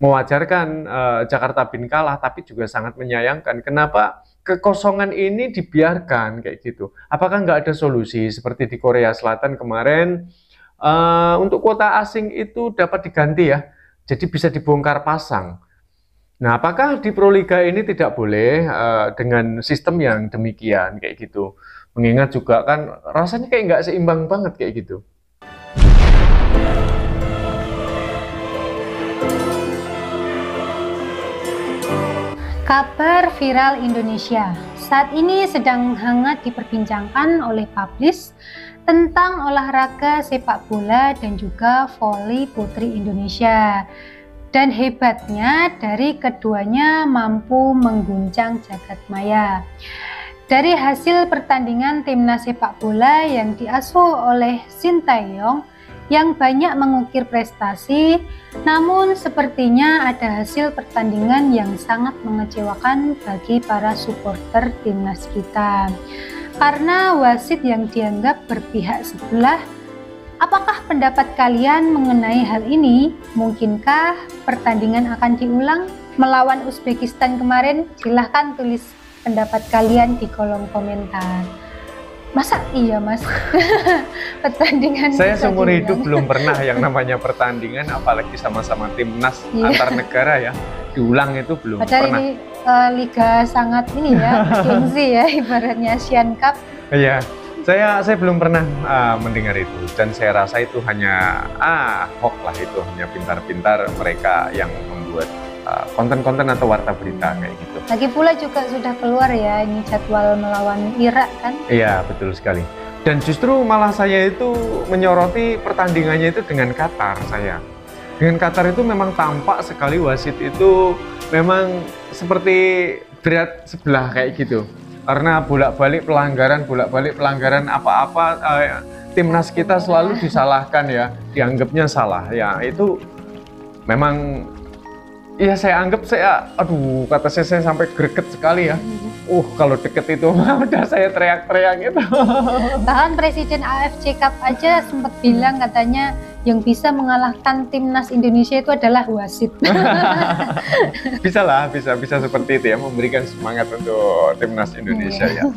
mewajarkan Jakarta BIN kalah, tapi juga sangat menyayangkan kenapa kekosongan ini dibiarkan kayak gitu. Apakah nggak ada solusi seperti di Korea Selatan kemarin, untuk kuota asing itu dapat diganti ya, jadi bisa dibongkar pasang. Nah, apakah di Proliga ini tidak boleh dengan sistem yang demikian kayak gitu? Mengingat juga kan rasanya kayak nggak seimbang banget kayak gitu. Kabar viral Indonesia saat ini sedang hangat diperbincangkan oleh publis tentang olahraga sepak bola dan juga voli putri Indonesia. Dan hebatnya dari keduanya mampu mengguncang jagat maya. Dari hasil pertandingan timnas sepak bola yang diasuh oleh Sintayong yang banyak mengukir prestasi, namun sepertinya ada hasil pertandingan yang sangat mengecewakan bagi para supporter timnas kita. Karena wasit yang dianggap berpihak sebelah. Apakah pendapat kalian mengenai hal ini? Mungkinkah pertandingan akan diulang melawan Uzbekistan kemarin? Silahkan tulis pendapat kalian di kolom komentar. Masa iya mas? Pertandingan Saya bisa seumur hidup diulang? belum pernah yang namanya pertandingan, apalagi sama-sama timnas antar negara ya, diulang itu belum Padahal pernah. ini liga sangat ini ya, bergengsi ya, ibaratnya Asian Cup. Iya, saya belum pernah mendengar itu, dan saya rasa itu hanya hoax lah, itu hanya pintar-pintar mereka yang membuat konten-konten atau warta berita kayak gitu. Lagi pula juga sudah keluar ya ini jadwal melawan Irak kan? Iya, betul sekali. Dan justru malah saya itu menyoroti pertandingannya itu dengan Qatar saya. Dengan Qatar itu memang tampak sekali wasit itu memang seperti berat sebelah kayak gitu. Karena bolak-balik pelanggaran apa-apa, timnas kita selalu disalahkan ya, dianggapnya salah. Ya, itu memang iya, saya anggap aduh, kata saya sampai greget sekali ya. Kalau deket itu udah saya teriak-teriak gitu. Bahkan Presiden AFC Cup aja sempat bilang katanya yang bisa mengalahkan timnas Indonesia itu adalah wasit. Bisa lah, bisa seperti itu ya, memberikan semangat untuk timnas Indonesia ya.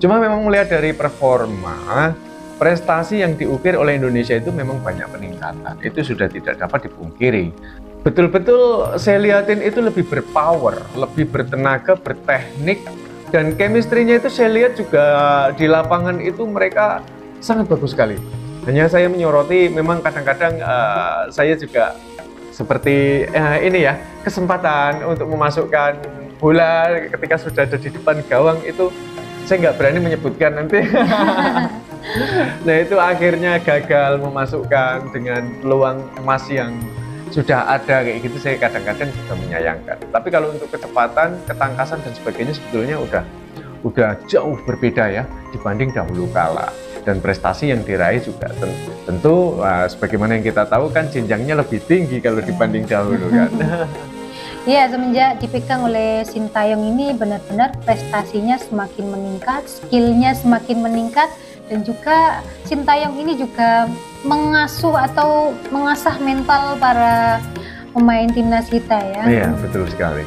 Cuma memang melihat dari performa, prestasi yang diukir oleh Indonesia itu memang banyak peningkatan. Itu sudah tidak dapat dipungkiri. Betul-betul saya lihatin itu lebih berpower, lebih bertenaga, berteknik, dan chemistry-nya itu saya lihat juga di lapangan itu mereka sangat bagus sekali. Hanya saya menyoroti memang kadang-kadang saya juga seperti ini ya, kesempatan untuk memasukkan bola ketika sudah ada di depan gawang itu saya nggak berani menyebutkan nanti. Nah itu akhirnya gagal memasukkan dengan peluang emas yang sudah ada kayak gitu, saya kadang-kadang juga menyayangkan. Tapi kalau untuk kecepatan, ketangkasan dan sebagainya sebetulnya udah jauh berbeda ya dibanding dahulu kala. Dan prestasi yang diraih juga tentu sebagaimana yang kita tahu kan jenjangnya lebih tinggi kalau dibanding dahulu kan. Iya, semenjak dipegang oleh Sintayong ini benar-benar prestasinya semakin meningkat, skillnya semakin meningkat, dan juga Sintayong ini juga mengasuh atau mengasah mental para pemain timnas kita ya. Iya, betul sekali.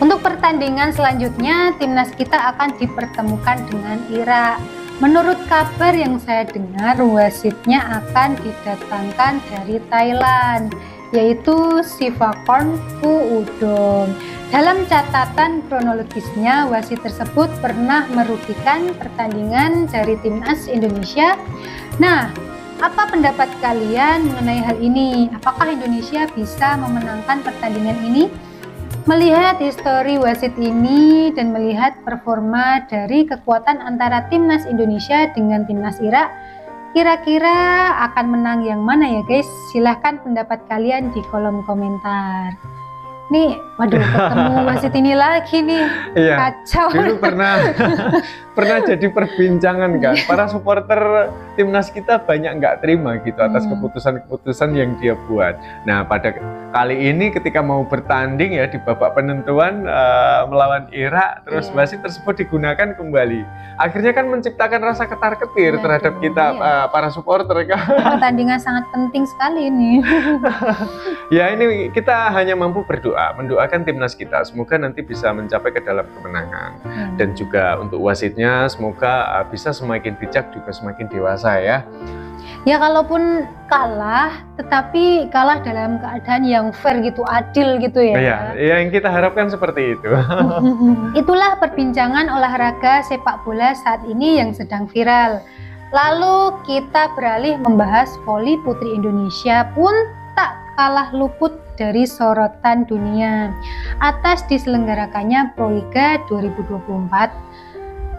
Untuk pertandingan selanjutnya, timnas kita akan dipertemukan dengan Irak. Menurut kabar yang saya dengar, wasitnya akan didatangkan dari Thailand, yaitu Sivakorn Puudom. Dalam catatan kronologisnya, wasit tersebut pernah merugikan pertandingan dari timnas Indonesia. Nah, apa pendapat kalian mengenai hal ini? Apakah Indonesia bisa memenangkan pertandingan ini? Melihat histori wasit ini dan melihat performa dari kekuatan antara timnas Indonesia dengan timnas Irak, kira-kira akan menang yang mana ya guys? Silahkan pendapat kalian di kolom komentar. nih, waduh, ketemu wasit ini lagi nih, Iya, kacau. dulu pernah pernah jadi perbincangan kan, para supporter timnas kita banyak nggak terima gitu atas keputusan-keputusan yang dia buat. Nah, pada kali ini ketika mau bertanding ya di babak penentuan melawan Irak, terus wasit tersebut digunakan kembali. Akhirnya kan menciptakan rasa ketar-ketir terhadap kita para supporter kan. Pertandingan sangat penting sekali ini. Ya, ini kita hanya mampu berdoa, mendoakan timnas kita semoga nanti bisa mencapai ke dalam kemenangan. Dan juga untuk wasitnya semoga bisa semakin bijak juga semakin dewasa ya. Ya, kalaupun kalah, tetapi kalah dalam keadaan yang fair gitu, adil gitu ya. Iya, yang kita harapkan seperti itu. Itulah perbincangan olahraga sepak bola saat ini yang sedang viral. Lalu kita beralih membahas voli putri Indonesia pun tak kalah luput dari sorotan dunia atas diselenggarakannya Proliga 2024.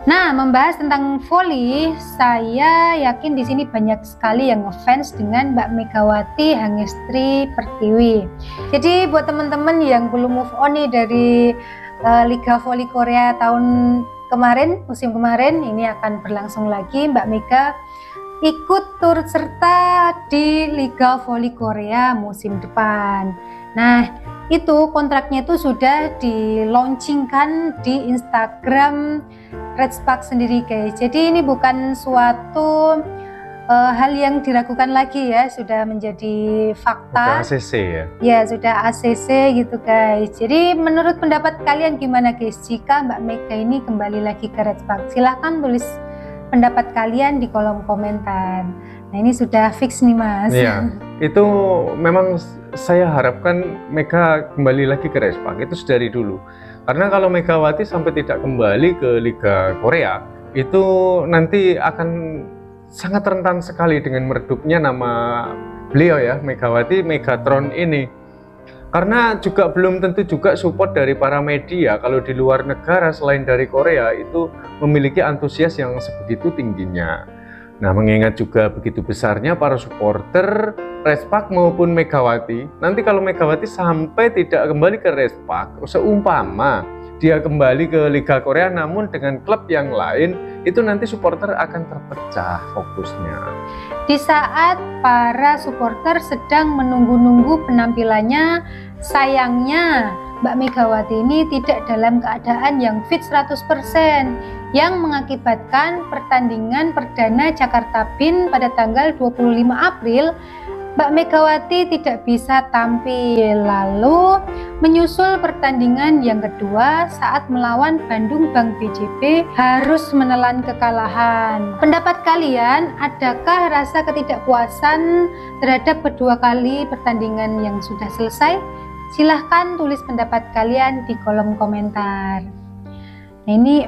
Nah, membahas tentang voli, saya yakin di sini banyak sekali yang ngefans dengan Mbak Megawati Hangestri Pertiwi. Jadi buat teman-teman yang belum move on nih dari Liga Voli Korea tahun kemarin, musim kemarin, ini akan berlangsung lagi. Mbak Mega ikut turut serta di Liga Voli Korea musim depan. Nah, itu kontraknya itu sudah di-launchingkan di Instagram Redspark sendiri guys. Jadi ini bukan suatu hal yang diragukan lagi ya, sudah menjadi fakta. Sudah ACC ya? Ya, sudah ACC gitu guys. Jadi menurut pendapat kalian gimana guys jika Mbak Mega ini kembali lagi ke Redspark? Silahkan tulis pendapat kalian di kolom komentar. Nah, ini sudah fix nih Mas. Iya, itu memang saya harapkan Mega kembali lagi ke Redspark itu dari dulu. Karena kalau Megawati sampai tidak kembali ke Liga Korea, itu nanti akan sangat rentan sekali dengan meredupnya nama beliau ya, Megawati Megatron ini. Karena juga belum tentu juga support dari para media kalau di luar negara selain dari Korea itu memiliki antusias yang sebegitu tingginya. Nah, mengingat juga begitu besarnya para supporter Redspark maupun Megawati, nanti kalau Megawati sampai tidak kembali ke Redspark, seumpama dia kembali ke Liga Korea namun dengan klub yang lain, itu nanti supporter akan terpecah fokusnya. Di saat para supporter sedang menunggu-nunggu penampilannya, sayangnya Mbak Megawati ini tidak dalam keadaan yang fit 100%, yang mengakibatkan pertandingan perdana Jakarta BIN pada tanggal 25 April Mbak Megawati tidak bisa tampil. Lalu menyusul pertandingan yang kedua saat melawan Bandung Bank BJB harus menelan kekalahan. Pendapat kalian, adakah rasa ketidakpuasan terhadap kedua kali pertandingan yang sudah selesai? Silahkan tulis pendapat kalian di kolom komentar. Nah, ini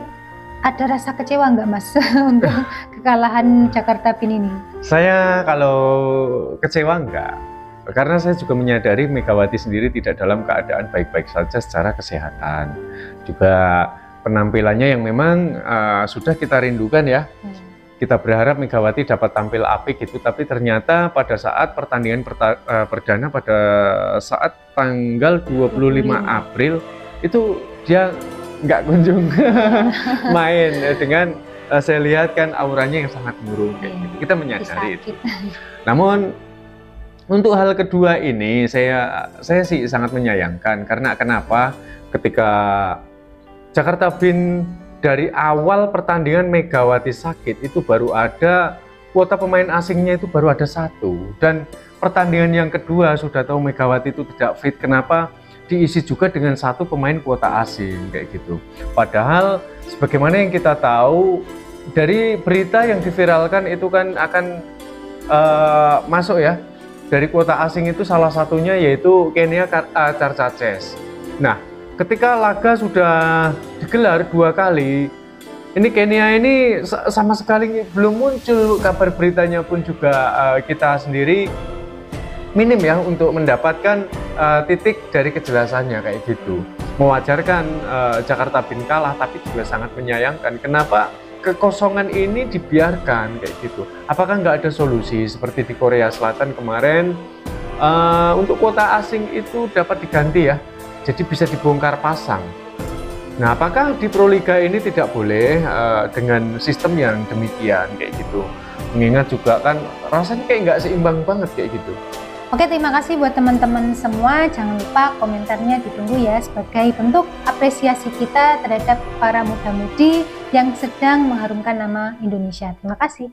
ada rasa kecewa nggak Mas untuk kekalahan Jakarta BIN ini? Saya kalau kecewa enggak, karena saya juga menyadari Megawati sendiri tidak dalam keadaan baik-baik saja secara kesehatan. Juga penampilannya yang memang sudah kita rindukan ya. Kita berharap Megawati dapat tampil apik gitu, tapi ternyata pada saat pertandingan perdana pada saat tanggal 25 April itu dia nggak kunjung main dengan saya lihat kan auranya yang sangat murung kayak gitu. Kita menyadari itu. Namun untuk hal kedua ini saya sih sangat menyayangkan karena kenapa? Ketika Jakarta BIN dari awal pertandingan Megawati sakit itu baru ada kuota pemain asingnya itu baru ada 1, dan pertandingan yang kedua sudah tahu Megawati itu tidak fit, kenapa diisi juga dengan 1 pemain kuota asing kayak gitu. Padahal sebagaimana yang kita tahu dari berita yang diviralkan itu kan akan masuk ya dari kuota asing itu salah satunya yaitu Kenya Charchaches. Nah, ketika laga sudah digelar 2 kali, ini Kenya ini sama sekali belum muncul, kabar beritanya pun juga kita sendiri minim ya untuk mendapatkan titik dari kejelasannya kayak gitu. Mewajarkan Jakarta BIN kalah, tapi juga sangat menyayangkan kenapa kekosongan ini dibiarkan kayak gitu. Apakah nggak ada solusi seperti di Korea Selatan kemarin untuk kuota asing itu dapat diganti ya jadi bisa dibongkar pasang. Nah, apakah di Proliga ini tidak boleh dengan sistem yang demikian kayak gitu? Mengingat juga kan rasanya kayak nggak seimbang banget kayak gitu. Oke, terima kasih buat teman-teman semua. Jangan lupa komentarnya ditunggu ya, sebagai bentuk apresiasi kita terhadap para muda-mudi yang sedang mengharumkan nama Indonesia. Terima kasih.